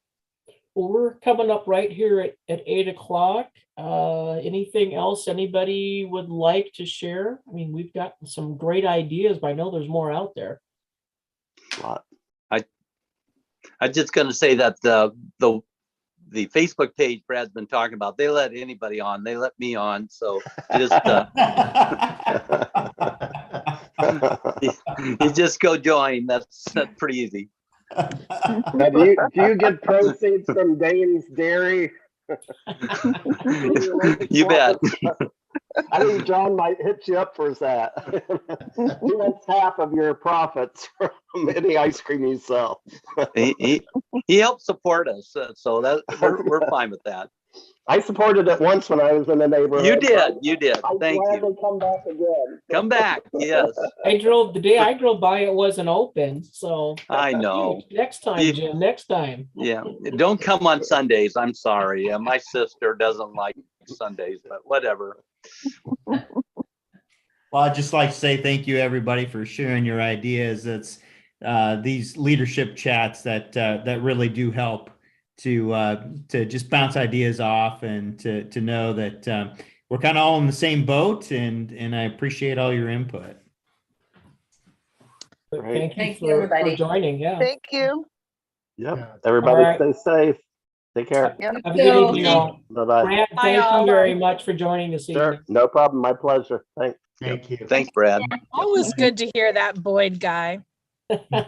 Well, we're coming up right here at 8 o'clock. Anything else anybody would like to share? I mean, we've got some great ideas, but I know there's more out there. I'm just going to say that the Facebook page Brad's been talking about, they let anybody on. They let me on. So just you just go join. That's pretty easy. Now, do you get proceeds from Dane's Dairy? You bet. I think John might hit you up for that. He wants half of your profits from any ice cream you sell. He helped support us, so that we're fine with that. I supported it once when I was in the neighborhood. You did. I'm Thank glad you. they come back again. Come back. Yes. The day I drove by, it wasn't open. So I know. next time, Jim, next time. Yeah. Don't come on Sundays. I'm sorry. My sister doesn't like Sundays, but whatever. Well, I'd just like to say thank you, everybody, for sharing your ideas. It's these leadership chats that really do help to just bounce ideas off and to know that we're kind of all in the same boat, and I appreciate all your input. Great. Thank you you, for everybody. joining. Yeah. Thank you. Yep. Everybody All right. stay safe. Take care. Yeah. Have a good evening, all. Bye-bye. Brad, Bye, thank all. you very much for joining this evening. Sure. No problem. My pleasure. Thanks. Thank you. Thanks, Brad. Always good to hear that Boyd guy.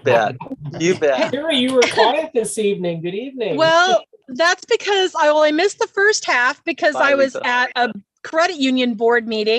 Bet. You bet. Sarah, you were quiet this evening. Good evening. Well, that's because I missed the first half because Bye, I was Lisa. at a credit union board meeting.